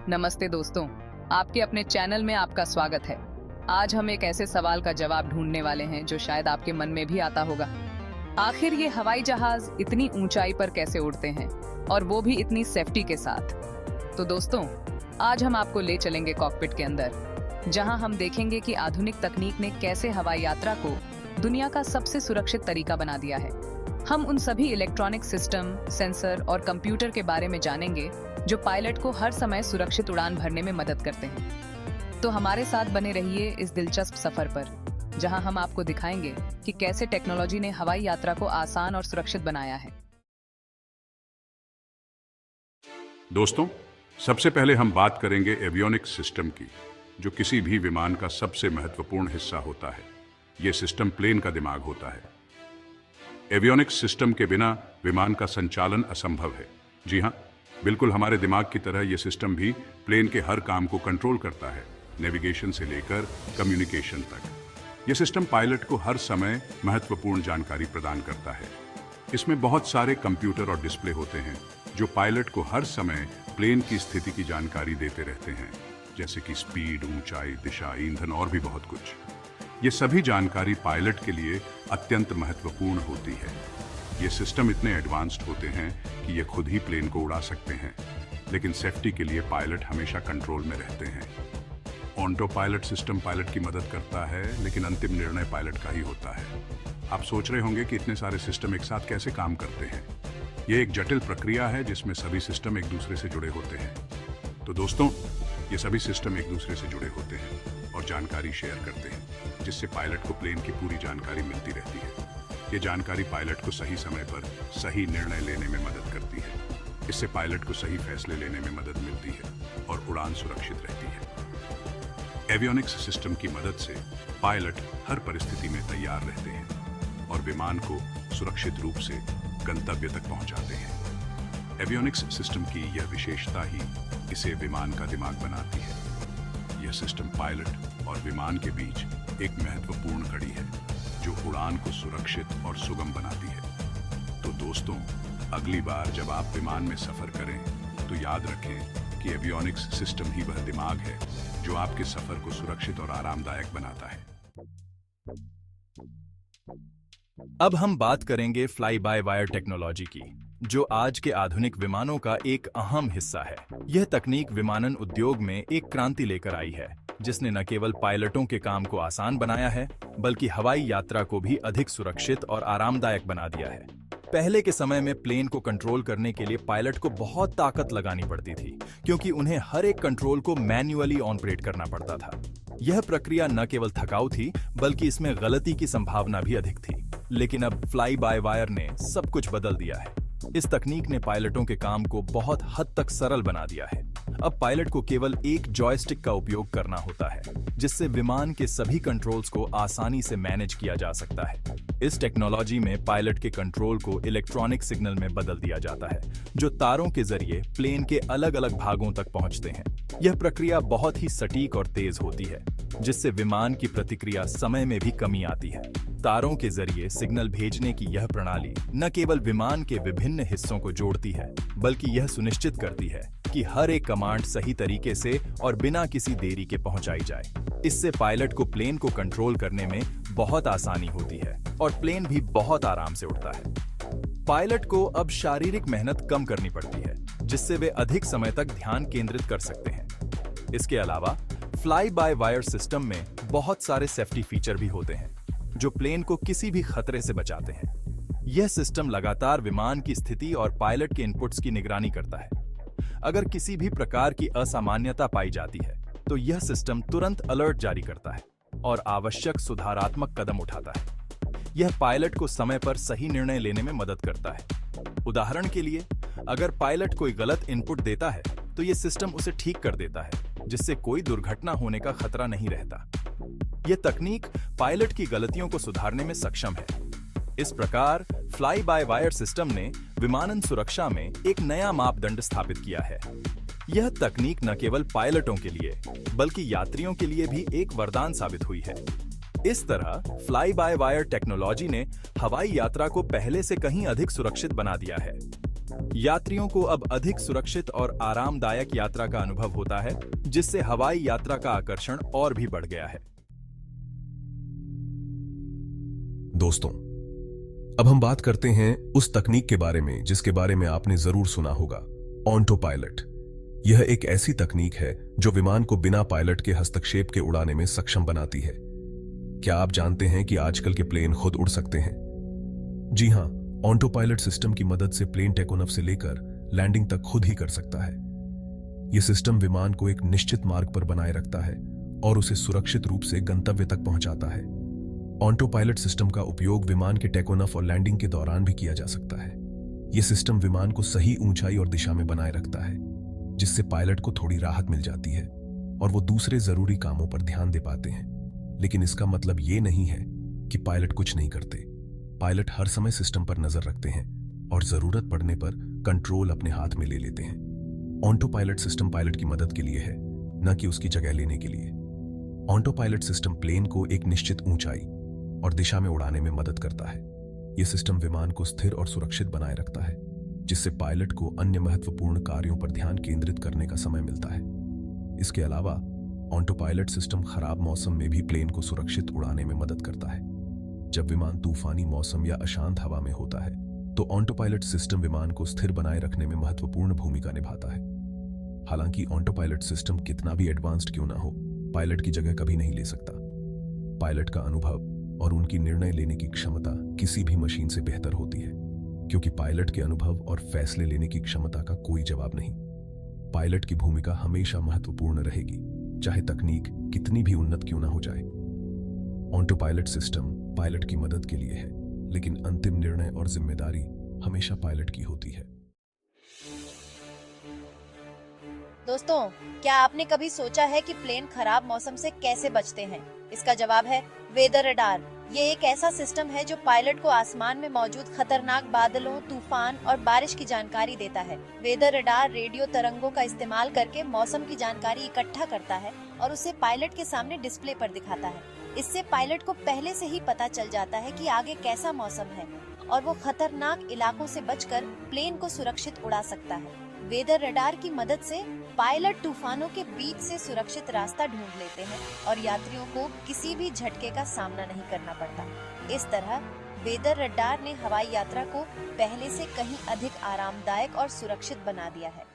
नमस्ते दोस्तों, आपके अपने चैनल में आपका स्वागत है। आज हम एक ऐसे सवाल का जवाब ढूंढने वाले हैं जो शायद आपके मन में भी आता होगा। आखिर ये हवाई जहाज इतनी ऊंचाई पर कैसे उड़ते हैं और वो भी इतनी सेफ्टी के साथ। तो दोस्तों, आज हम आपको ले चलेंगे कॉकपिट के अंदर, जहां हम देखेंगे कि आधुनिक तकनीक ने कैसे हवाई यात्रा को दुनिया का सबसे सुरक्षित तरीका बना दिया है। हम उन सभी इलेक्ट्रॉनिक सिस्टम, सेंसर और कंप्यूटर के बारे में जानेंगे जो पायलट को हर समय सुरक्षित उड़ान भरने में मदद करते हैं। तो हमारे साथ बने रहिए इस दिलचस्प सफर पर, जहां हम आपको दिखाएंगे कि कैसे टेक्नोलॉजी ने हवाई यात्रा को आसान और सुरक्षित बनाया है। दोस्तों, सबसे पहले हम बात करेंगे एवियोनिक्स सिस्टम की, जो किसी भी विमान का सबसे महत्वपूर्ण हिस्सा होता है। यह सिस्टम प्लेन का दिमाग होता है। एवियोनिक्स सिस्टम के बिना विमान का संचालन असंभव है। जी हाँ, बिल्कुल हमारे दिमाग की तरह यह सिस्टम भी प्लेन के हर काम को कंट्रोल करता है, नेविगेशन से लेकर कम्युनिकेशन तक। यह सिस्टम पायलट को हर समय महत्वपूर्ण जानकारी प्रदान करता है। इसमें बहुत सारे कंप्यूटर और डिस्प्ले होते हैं जो पायलट को हर समय प्लेन की स्थिति की जानकारी देते रहते हैं, जैसे कि स्पीड, ऊंचाई, दिशा, ईंधन और भी बहुत कुछ। ये सभी जानकारी पायलट के लिए अत्यंत महत्वपूर्ण होती है। ये सिस्टम इतने एडवांस्ड होते हैं कि ये खुद ही प्लेन को उड़ा सकते हैं, लेकिन सेफ्टी के लिए पायलट हमेशा कंट्रोल में रहते हैं। ऑटो पायलट सिस्टम पायलट की मदद करता है, लेकिन अंतिम निर्णय पायलट का ही होता है। आप सोच रहे होंगे कि इतने सारे सिस्टम एक साथ कैसे काम करते हैं। ये एक जटिल प्रक्रिया है जिसमें सभी सिस्टम एक दूसरे से जुड़े होते हैं। तो दोस्तों, ये सभी सिस्टम एक दूसरे से जुड़े होते हैं और जानकारी शेयर करते हैं, जिससे पायलट को प्लेन की पूरी जानकारी मिलती रहती है। ये जानकारी पायलट को सही समय पर सही निर्णय लेने में मदद करती है। इससे पायलट को सही फैसले लेने में मदद मिलती है और उड़ान सुरक्षित रहती है। एवियोनिक्स सिस्टम की मदद से पायलट हर परिस्थिति में तैयार रहते हैं और विमान को सुरक्षित रूप से गंतव्य तक पहुंचाते हैं। एवियोनिक्स सिस्टम की यह विशेषता ही इसे विमान का दिमाग बनाती है। यह सिस्टम पायलट और विमान के बीच एक महत्वपूर्ण कड़ी है जो उड़ान को सुरक्षित और सुगम बनाती है। तो दोस्तों, अगली बार जब आप विमान में सफर करें तो याद रखें कि एवियोनिक्स सिस्टम ही वह दिमाग है जो आपके सफर को सुरक्षित और आरामदायक बनाता है। अब हम बात करेंगे फ्लाई बाय वायर टेक्नोलॉजी की, जो आज के आधुनिक विमानों का एक अहम हिस्सा है। यह तकनीक विमानन उद्योग में एक क्रांति लेकर आई है, जिसने न केवल पायलटों के काम को आसान बनाया है, बल्कि हवाई यात्रा को भी अधिक सुरक्षित और आरामदायक बना दिया है। पहले के समय में प्लेन को कंट्रोल करने के लिए पायलट को बहुत ताकत लगानी पड़ती थी, क्योंकि उन्हें हर एक कंट्रोल को मैन्युअली ऑपरेट करना पड़ता था। यह प्रक्रिया न केवल थकाऊ थी, बल्कि इसमें गलती की संभावना भी अधिक थी। लेकिन अब फ्लाई बाय वायर ने सब कुछ बदल दिया है। इस तकनीक ने पायलटों के काम को बहुत हद तक सरल बना दिया है। अब पायलट को केवल एक जॉयस्टिक का उपयोग करना होता है, जिससे विमान के सभी कंट्रोल्स को आसानी से मैनेज किया जा सकता है। इस टेक्नोलॉजी में पायलट के कंट्रोल को इलेक्ट्रॉनिक सिग्नल में बदल दिया जाता है, जो तारों के जरिए प्लेन के अलग अलग भागों तक पहुंचते हैं। यह प्रक्रिया बहुत ही सटीक और तेज होती है, जिससे विमान की प्रतिक्रिया समय में भी कमी आती है। तारों के जरिए सिग्नल भेजने की यह प्रणाली न केवल विमान के विभिन्न हिस्सों को जोड़ती है, बल्कि यह सुनिश्चित करती है कि हर एक कमांड सही तरीके से और बिना किसी देरी के पहुंचाई जाए। इससे पायलट को प्लेन को कंट्रोल करने में बहुत आसानी होती है और प्लेन भी बहुत आराम से उड़ता है। पायलट को अब शारीरिक मेहनत कम करनी पड़ती है, जिससे वे अधिक समय तक ध्यान केंद्रित कर सकते हैं। इसके अलावा फ्लाई बाय वायर सिस्टम में बहुत सारे सेफ्टी फीचर भी होते हैं, जो प्लेन को किसी भी खतरे से बचाते हैं। यह सिस्टम लगातार विमान की स्थिति और पायलट के इनपुट्स की निगरानी करता है। अगर किसी भी प्रकार की असामान्यता पाई जाती है, तो यह सिस्टम तुरंत अलर्ट जारी करता है और आवश्यक सुधारात्मक कदम उठाता है। यह पायलट को समय पर सही निर्णय लेने में मदद करता है। उदाहरण के लिए, अगर पायलट कोई गलत इनपुट देता है, तो यह सिस्टम उसे ठीक कर देता है, जिससे कोई दुर्घटना होने का खतरा नहीं रहता। यह तकनीक पायलट की गलतियों को सुधारने में सक्षम है। इस प्रकार फ्लाई बाय वायर सिस्टम ने विमानन सुरक्षा में एक नया मापदंड स्थापित किया है। यह तकनीक न केवल पायलटों के लिए, बल्कि यात्रियों के लिए भी एक वरदान साबित हुई है। इस तरह फ्लाई बाय वायर टेक्नोलॉजी ने हवाई यात्रा को पहले से कहीं अधिक सुरक्षित बना दिया है। यात्रियों को अब अधिक सुरक्षित और आरामदायक यात्रा का अनुभव होता है, जिससे हवाई यात्रा का आकर्षण और भी बढ़ गया है। दोस्तों, अब हम बात करते हैं उस तकनीक के बारे में जिसके बारे में आपने जरूर सुना होगा, ऑटो पायलट। यह एक ऐसी तकनीक है जो विमान को बिना पायलट के हस्तक्षेप के उड़ाने में सक्षम बनाती है। क्या आप जानते हैं कि आजकल के प्लेन खुद उड़ सकते हैं? जी हां, ऑटो पायलट सिस्टम की मदद से प्लेन टेक ऑफ से लेकर लैंडिंग तक खुद ही कर सकता है। यह सिस्टम विमान को एक निश्चित मार्ग पर बनाए रखता है और उसे सुरक्षित रूप से गंतव्य तक पहुंचाता है। ऑटो पायलट सिस्टम का उपयोग विमान के टेक ऑफ और लैंडिंग के दौरान भी किया जा सकता है। यह सिस्टम विमान को सही ऊंचाई और दिशा में बनाए रखता है, जिससे पायलट को थोड़ी राहत मिल जाती है और वो दूसरे जरूरी कामों पर ध्यान दे पाते हैं। लेकिन इसका मतलब ये नहीं है कि पायलट कुछ नहीं करते। पायलट हर समय सिस्टम पर नजर रखते हैं और जरूरत पड़ने पर कंट्रोल अपने हाथ में ले लेते हैं। ऑटो पायलट सिस्टम पायलट की मदद के लिए है, न कि उसकी जगह लेने के लिए। ऑटो पायलट सिस्टम प्लेन को एक निश्चित ऊंचाई और दिशा में उड़ाने में मदद करता है। यह सिस्टम विमान को स्थिर और सुरक्षित बनाए रखता है, जिससे पायलट को अन्य महत्वपूर्ण कार्यों पर ध्यान केंद्रित करने का समय मिलता है। इसके अलावा ऑटो पायलट सिस्टम खराब मौसम में भी प्लेन को सुरक्षित उड़ाने में मदद करता है। जब विमान तूफानी मौसम या अशांत हवा में होता है, तो ऑटो पायलट सिस्टम विमान को स्थिर बनाए रखने में महत्वपूर्ण भूमिका निभाता है। हालांकि ऑटो पायलट सिस्टम कितना भी एडवांस्ड क्यों ना हो, पायलट की जगह कभी नहीं ले सकता। पायलट का अनुभव और उनकी निर्णय लेने की क्षमता किसी भी मशीन से बेहतर होती है, क्योंकि पायलट के अनुभव और फैसले लेने की क्षमता का कोई जवाब नहीं। पायलट की भूमिका हमेशा महत्वपूर्ण रहेगी, चाहे तकनीक कितनी भी उन्नत क्यों ना हो जाए। ऑटो पायलट सिस्टम पायलट की मदद के लिए है, लेकिन अंतिम निर्णय और जिम्मेदारी हमेशा पायलट की होती है। दोस्तों, क्या आपने कभी सोचा है कि प्लेन खराब मौसम से कैसे बचते हैं? इसका जवाब है वेदर रडार। ये एक ऐसा सिस्टम है जो पायलट को आसमान में मौजूद खतरनाक बादलों, तूफान और बारिश की जानकारी देता है। वेदर रडार रेडियो तरंगों का इस्तेमाल करके मौसम की जानकारी इकट्ठा करता है और उसे पायलट के सामने डिस्प्ले पर दिखाता है। इससे पायलट को पहले से ही पता चल जाता है कि आगे कैसा मौसम है और वो खतरनाक इलाकों से बचकर प्लेन को सुरक्षित उड़ा सकता है। वेदर रडार की मदद से पायलट तूफानों के बीच से सुरक्षित रास्ता ढूंढ लेते हैं और यात्रियों को किसी भी झटके का सामना नहीं करना पड़ता। इस तरह वेदर रडार ने हवाई यात्रा को पहले से कहीं अधिक आरामदायक और सुरक्षित बना दिया है।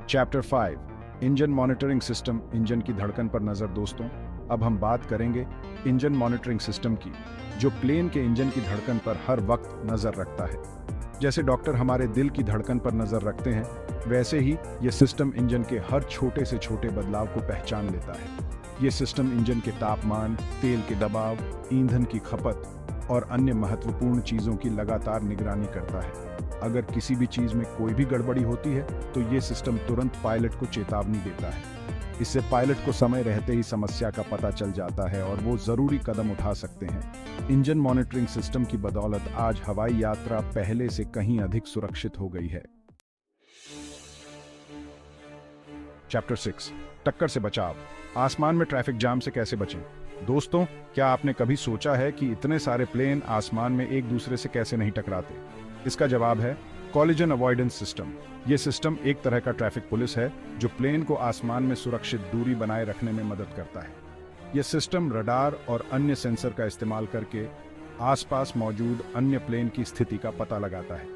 Chapter 5 engine monitoring system, engine की धड़कन पर नजर। दोस्तों, अब हम बात करेंगे इंजन मॉनिटरिंग सिस्टम की, जो प्लेन के इंजन की धड़कन पर हर वक्त नजर रखता है। जैसे डॉक्टर हमारे दिल की धड़कन पर नजर रखते हैं, वैसे ही ये सिस्टम इंजन के हर छोटे से छोटे बदलाव को पहचान लेता है। ये सिस्टम इंजन के तापमान, तेल के दबाव, ईंधन की खपत और अन्य महत्वपूर्ण चीजों की लगातार निगरानी करता है। अगर किसी भी चीज में कोई भी गड़बड़ी होती है, तो ये सिस्टम तुरंत पायलट को चेतावनी देता है। इससे पायलट को समय रहते ही समस्या का पता चल जाता है और वो जरूरी कदम उठा सकते हैं। इंजन मॉनिटरिंग सिस्टम की बदौलत आज हवाई यात्रा पहले से कहीं अधिक सुरक्षित हो गई है। चैप्टर 6 टक्कर से बचाव, आसमान में ट्रैफिक जाम से कैसे बचें। दोस्तों, क्या आपने कभी सोचा है कि इतने सारे प्लेन आसमान में एक दूसरे से कैसे नहीं टकराते? इसका जवाब है कॉलिजन अवॉइडेंस सिस्टम। यह सिस्टम एक तरह का ट्रैफिक पुलिस है जो प्लेन को आसमान में सुरक्षित दूरी बनाए रखने में मदद करता है। यह सिस्टम रडार और अन्य सेंसर का इस्तेमाल करके आसपास मौजूद अन्य प्लेन की स्थिति का पता लगाता है।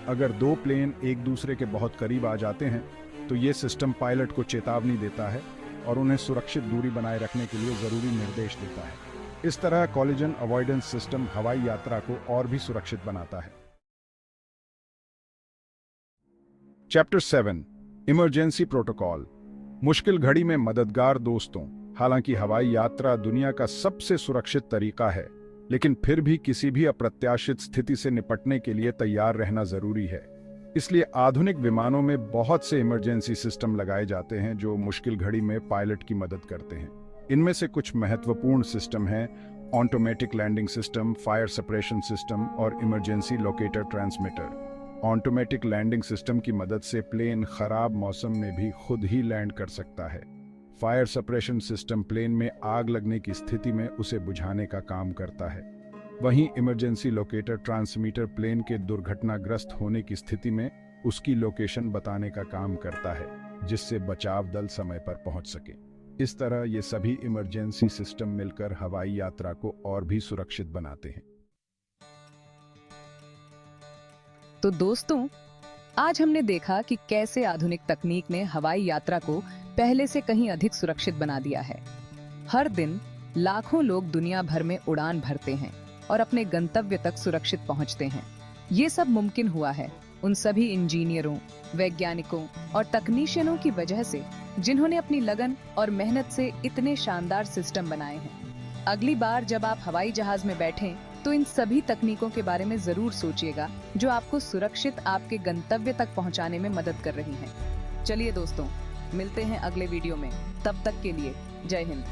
अगर दो प्लेन एक दूसरे के बहुत करीब आ जाते हैं, तो यह सिस्टम पायलट को चेतावनी देता है और उन्हें सुरक्षित दूरी बनाए रखने के लिए जरूरी निर्देश देता है। इस तरह कॉलिजन अवॉइडेंस सिस्टम हवाई यात्रा को और भी सुरक्षित बनाता है। चैप्टर 7 इमरजेंसी प्रोटोकॉल, मुश्किल घड़ी में मददगार। दोस्तों, हालांकि हवाई यात्रा दुनिया का सबसे सुरक्षित तरीका है, लेकिन फिर भी किसी भी अप्रत्याशित स्थिति से निपटने के लिए तैयार रहना जरूरी है। इसलिए आधुनिक विमानों में बहुत से इमरजेंसी सिस्टम लगाए जाते हैं जो मुश्किल घड़ी में पायलट की मदद करते हैं। इनमें से कुछ महत्वपूर्ण सिस्टम हैं automatic landing system, fire separation system और emergency locator transmitter. Automatic landing system की मदद से प्लेन खराब मौसम में भी खुद ही लैंड कर सकता है। फायर सेपरेशन सिस्टम प्लेन में आग लगने की स्थिति में उसे बुझाने का काम करता है। वहीं इमरजेंसी लोकेटर ट्रांसमीटर प्लेन के दुर्घटनाग्रस्त होने की स्थिति में उसकी लोकेशन बताने का काम करता है, जिससे बचाव दल समय पर पहुंच सके। इस तरह ये सभी इमरजेंसी सिस्टम मिलकर हवाई यात्रा को और भी सुरक्षित बनाते हैं। तो दोस्तों, आज हमने देखा कि कैसे आधुनिक तकनीक ने हवाई यात्रा को पहले से कहीं अधिक सुरक्षित बना दिया है। हर दिन लाखों लोग दुनिया भर में उड़ान भरते हैं और अपने गंतव्य तक सुरक्षित पहुंचते हैं। ये सब मुमकिन हुआ है उन सभी इंजीनियरों, वैज्ञानिकों और तकनीशियनों की वजह से, जिन्होंने अपनी लगन और मेहनत से इतने शानदार सिस्टम बनाए हैं। अगली बार जब आप हवाई जहाज में बैठें, तो इन सभी तकनीकों के बारे में जरूर सोचिएगा, जो आपको सुरक्षित आपके गंतव्य तक पहुंचाने में मदद कर रही हैं। चलिए दोस्तों, मिलते हैं अगले वीडियो में। तब तक के लिए जय हिंद।